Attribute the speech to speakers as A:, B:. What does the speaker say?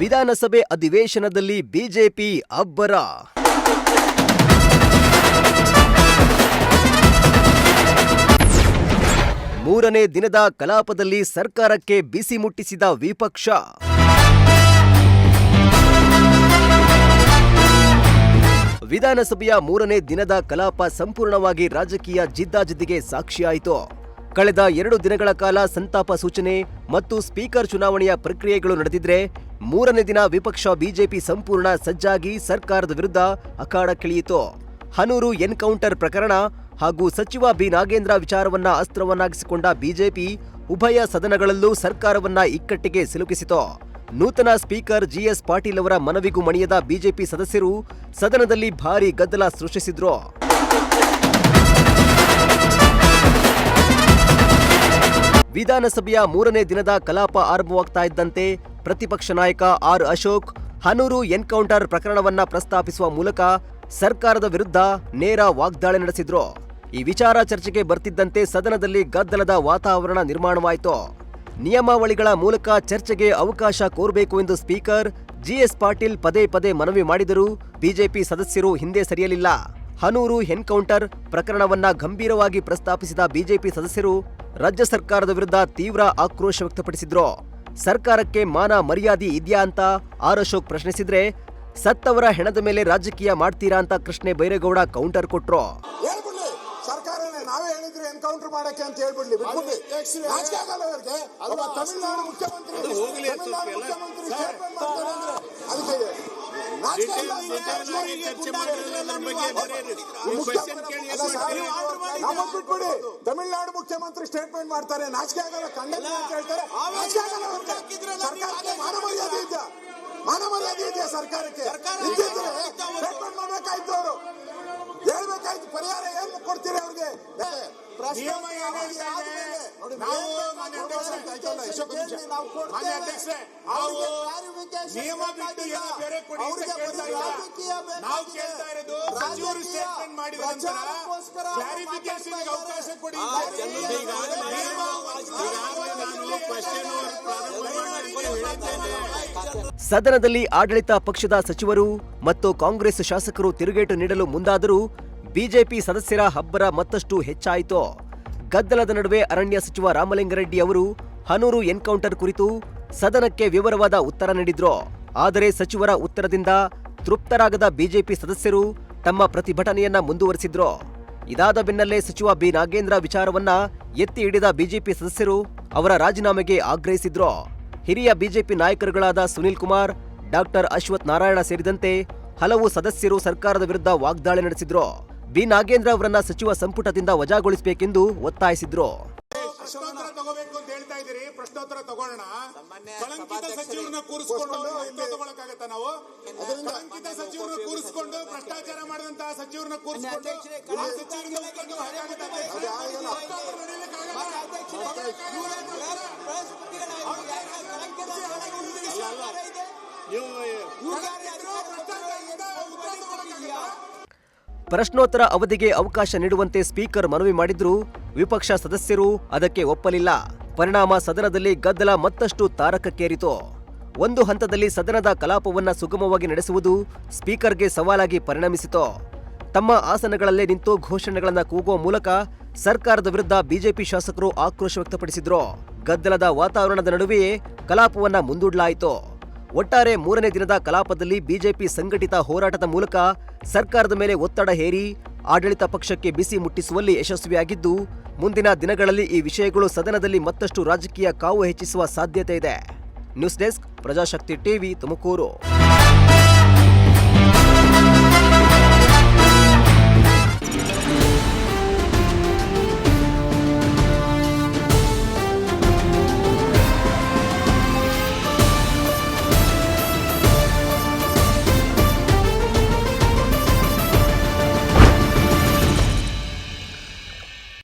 A: ವಿಧಾನಸಭೆ ಅಧಿವೇಶನದಲ್ಲಿ ಬಿಜೆಪಿ ಅಬ್ಬರ. ಮೂರನೇ ದಿನದ ಕಲಾಪದಲ್ಲಿ ಸರ್ಕಾರಕ್ಕೆ ಬಿಸಿ ಮುಟ್ಟಿಸಿದ ವಿಪಕ್ಷ. ವಿಧಾನಸಭೆಯ ಮೂರನೇ ದಿನದ ಕಲಾಪ ಸಂಪೂರ್ಣವಾಗಿ ರಾಜಕೀಯ ಜಿದ್ದಾಜಿದ್ದಿಗೆ ಸಾಕ್ಷಿಯಾಯಿತು. ಕಳೆದ 2 ದಿನಗಳ ಕಾಲ ಸಂತಾಪ ಸೂಚನೆ ಮತ್ತು ಸ್ಪೀಕರ್ ಚುನಾವಣೆಯ ಪ್ರಕ್ರಿಯೆಗಳು ನಡೆದಿದ್ರೆ, ಮೂರನೇ ದಿನ ವಿಪಕ್ಷ ಬಿಜೆಪಿ ಸಂಪೂರ್ಣ ಸಜ್ಜಾಗಿ ಸರ್ಕಾರದ ವಿರುದ್ಧ ಅಖಾಡಕ್ಕಿಳಿಯಿತು. ಹನೂರು ಎನ್ಕೌಂಟರ್ ಪ್ರಕರಣ ಹಾಗೂ ಸಚಿವ ಬಿ ನಾಗೇಂದ್ರ ವಿಚಾರವನ್ನ ಅಸ್ತ್ರವನ್ನಾಗಿಸಿಕೊಂಡ ಬಿಜೆಪಿ ಉಭಯ ಸದನಗಳಲ್ಲೂ ಸರ್ಕಾರವನ್ನ ಇಕ್ಕಟ್ಟಿಗೆ ಸಿಲುಕಿಸಿತು. ನೂತನ ಸ್ಪೀಕರ್ ಜಿಎಸ್ ಪಾಟೀಲ್ ಅವರ ಮನವಿಗೂ ಮಣಿಯದ ಬಿಜೆಪಿ ಸದಸ್ಯರು ಸದನದಲ್ಲಿ ಭಾರೀ ಗದ್ದಲ ಸೃಷ್ಟಿಸಿದ್ರು. ವಿಧಾನಸಭೆಯ ಮೂರನೇ ದಿನದ ಕಲಾಪ ಆರಂಭವಾಗ್ತಾ ಇದ್ದಂತೆ ಪ್ರತಿಪಕ್ಷ ನಾಯಕ ಆರ್ ಅಶೋಕ್ ಹನೂರು ಎನ್ಕೌಂಟರ್ ಪ್ರಕರಣವನ್ನ ಪ್ರಸ್ತಾಪಿಸುವ ಮೂಲಕ ಸರ್ಕಾರದ ವಿರುದ್ಧ ನೇರ ವಾಗ್ದಾಳಿ ನಡೆಸಿದ್ರು. ಈ ವಿಚಾರ ಚರ್ಚೆಗೆ ಬರ್ತಿದ್ದಂತೆ ಸದನದಲ್ಲಿ ಗದ್ದಲದ ವಾತಾವರಣ ನಿರ್ಮಾಣವಾಯಿತು. ನಿಯಮಾವಳಿಗಳ ಮೂಲಕ ಚರ್ಚೆಗೆ ಅವಕಾಶ ಕೋರಬೇಕು ಎಂದು ಸ್ಪೀಕರ್ ಜಿಎಸ್ ಪಾಟೀಲ್ ಪದೇ ಪದೇ ಮನವಿ ಮಾಡಿದರೂ ಬಿಜೆಪಿ ಸದಸ್ಯರು ಹಿಂದೆ ಸರಿಯಲಿಲ್ಲ. ಹನೂರು ಎನ್ಕೌಂಟರ್ ಪ್ರಕರಣವನ್ನ ಗಂಭೀರವಾಗಿ ಪ್ರಸ್ತಾಪಿಸಿದ ಬಿಜೆಪಿ ಸದಸ್ಯರು ರಾಜ್ಯ ಸರ್ಕಾರದ ವಿರುದ್ಧ ತೀವ್ರ ಆಕ್ರೋಶ ವ್ಯಕ್ತಪಡಿಸಿದ್ರು. ಸರ್ಕಾರಕ್ಕೆ ಮಾನ ಮರ್ಯಾದೆ ಇದೆಯಾ ಅಂತ ಆರ್ ಅಶೋಕ್ ಪ್ರಶ್ನಿಸಿದ್ರೆ, ಸತ್ತವರ ಹೆಣದ ಮೇಲೆ ರಾಜಕೀಯ ಮಾಡ್ತೀರಾ ಅಂತ ಕೃಷ್ಣ ಬೈರೇಗೌಡ ಕೌಂಟರ್ ಕೊಟ್ರು.
B: ಸರ್ಕಾರನೇ ನಾವೇ ಹೇಳಿದ್ರೆ ಎನ್ಕೌಂಟರ್ ಮಾಡಕ್ಕೆ ಅಂತ ಹೇಳ್ಬಿಡ್ಲಿ, ಬಿಟ್ಬಿಡ್ಲಿ. ತಮಿಳುನಾಡು ಮುಖ್ಯಮಂತ್ರಿ ತಮಿಳುನಾಡು ಮುಖ್ಯಮಂತ್ರಿ ಸ್ಟೇಟ್ಮೆಂಟ್ ಮಾಡ್ತಾರೆ, ನಾಚಿಕೆ ಆಗಲ್ಲ, ಖಂಡನೆ ಅಂತ ಹೇಳ್ತಾರೆ. ಸರ್ಕಾರಕ್ಕೆ ಮಾನ ಮರ್ಯಾದೆ ಇದೆಯಾ? ಮಾನ ಮರ್ಯಾದೆ ಇದೆಯಾ ಸರ್ಕಾರಕ್ಕೆ? ಸ್ಟೇಟ್ಮೆಂಟ್ ಮಾಡ್ಬೇಕಾಯ್ತು, ಅವರು ಹೇಳ್ಬೇಕಾಯ್ತು. ಪರಿಹಾರ ಏನು ಕೊಡ್ತೀರಿ ಅವ್ರಿಗೆ?
A: ಸದನದಲ್ಲಿ ಆಡಳಿತ ಪಕ್ಷದ ಸಚಿವರು ಮತ್ತು ಕಾಂಗ್ರೆಸ್ ಶಾಸಕರು ತಿರುಗೇಟು ನೀಡಲು ಮುಂದಾದರೂ ಬಿಜೆಪಿ ಸದಸ್ಯರ ಅಬ್ಬರ ಮತ್ತಷ್ಟು ಹೆಚ್ಚಾಯಿತು. ಗದ್ದಲದ ನಡುವೆ ಅರಣ್ಯ ಸಚಿವ ರಾಮಲಿಂಗಾರೆಡ್ಡಿ ಅವರು ಹನೂರು ಎನ್ಕೌಂಟರ್ ಕುರಿತು ಸದನಕ್ಕೆ ವಿವರವಾದ ಉತ್ತರ ನೀಡಿದ್ರು. ಆದರೆ ಸಚಿವರ ಉತ್ತರದಿಂದ ತೃಪ್ತರಾಗದ ಬಿಜೆಪಿ ಸದಸ್ಯರು ತಮ್ಮ ಪ್ರತಿಭಟನೆಯನ್ನ ಮುಂದುವರೆಸಿದ್ರು. ಇದಾದ ಬೆನ್ನಲ್ಲೇ ಸಚಿವ ಬಿ ನಾಗೇಂದ್ರ ವಿಚಾರವನ್ನ ಎತ್ತಿ ಹಿಡಿದ ಬಿಜೆಪಿ ಸದಸ್ಯರು ಅವರ ರಾಜೀನಾಮೆಗೆ ಆಗ್ರಹಿಸಿದ್ರು. ಹಿರಿಯ ಬಿಜೆಪಿ ನಾಯಕರುಗಳಾದ ಸುನಿಲ್ ಕುಮಾರ್, ಡಾಕ್ಟರ್ ಅಶ್ವಥ್ ನಾರಾಯಣ ಸೇರಿದಂತೆ ಹಲವು ಸದಸ್ಯರು ಸರ್ಕಾರದ ವಿರುದ್ಧ ವಾಗ್ದಾಳಿ ನಡೆಸಿದ್ರು. ಬಿ ನಾಗೇಂದ್ರ ಅವರನ್ನ ಸಚಿವ ಸಂಪುಟದಿಂದ ವಜಾಗೊಳಿಸಬೇಕೆಂದು ಒತ್ತಾಯಿಸಿದ್ರು.
B: ಪ್ರಶ್ನೋತ್ತರ ತಗೊಳ್ಳೋಣ. ಕಳಂಕಿತ ಸಚಿವರನ್ನ ಕೂರಿಸಿಕೊಂಡು ತಗೊಳಕಾಗತ್ತ? ನಾವು ಕಳಂಕಿತ ಸಚಿವರನ್ನ ಕೂರಿಸಿಕೊಂಡು ಭ್ರಷ್ಟಾಚಾರ ಮಾಡಿದಂತಹ ಸಚಿವರನ್ನ ಕೂರಿಸಿಕೊಂಡು
A: ಪ್ರಶ್ನೋತ್ತರ ಅವಧಿಗೆ ಅವಕಾಶ ನೀಡುವಂತೆ ಸ್ಪೀಕರ್ ಮನವಿ ಮಾಡಿದ್ರು. ವಿಪಕ್ಷ ಸದಸ್ಯರು ಅದಕ್ಕೆ ಒಪ್ಪಲಿಲ್ಲ. ಪರಿಣಾಮ ಸದನದಲ್ಲಿ ಗದ್ದಲ ಮತ್ತಷ್ಟು ತಾರಕಕ್ಕೇರಿತು. ಒಂದು ಹಂತದಲ್ಲಿ ಸದನದ ಕಲಾಪವನ್ನ ಸುಗಮವಾಗಿ ನಡೆಸುವುದು ಸ್ಪೀಕರ್ಗೆ ಸವಾಲಾಗಿ ಪರಿಣಮಿಸಿತು. ತಮ್ಮ ಆಸನಗಳಲ್ಲೇ ನಿಂತು ಘೋಷಣೆಗಳನ್ನ ಕೂಗುವ ಮೂಲಕ ಸರ್ಕಾರದ ವಿರುದ್ಧ ಬಿಜೆಪಿ ಶಾಸಕರು ಆಕ್ರೋಶ ವ್ಯಕ್ತಪಡಿಸಿದ್ರು. ಗದ್ದಲದ ವಾತಾವರಣದ ನಡುವೆಯೇ ಕಲಾಪವನ್ನ ಮುಂದೂಡಲಾಯಿತು. ಒಟ್ಟಾರೆ ಮೂರನೇ ದಿನದ ಕಲಾಪದಲ್ಲಿ ಬಿಜೆಪಿ ಸಂಘಟಿತ ಹೋರಾಟದ ಮೂಲಕ ಸರ್ಕಾರದ ಮೇಲೆ ಒತ್ತಡ ಹೇರಿ ಆಡಳಿತ ಪಕ್ಷಕ್ಕೆ ಬಿಸಿ ಮುಟ್ಟಿಸುವಲ್ಲಿ ಯಶಸ್ವಿಯಾಗಿದ್ದು, ಮುಂದಿನ ದಿನಗಳಲ್ಲಿ ಈ ವಿಷಯಗಳು ಸದನದಲ್ಲಿ ಮತ್ತಷ್ಟು ರಾಜಕೀಯ ಕಾವು ಹೆಚ್ಚಿಸುವ ಸಾಧ್ಯತೆ ಇದೆ. News desk, Prajashakti TV, Tumakuru.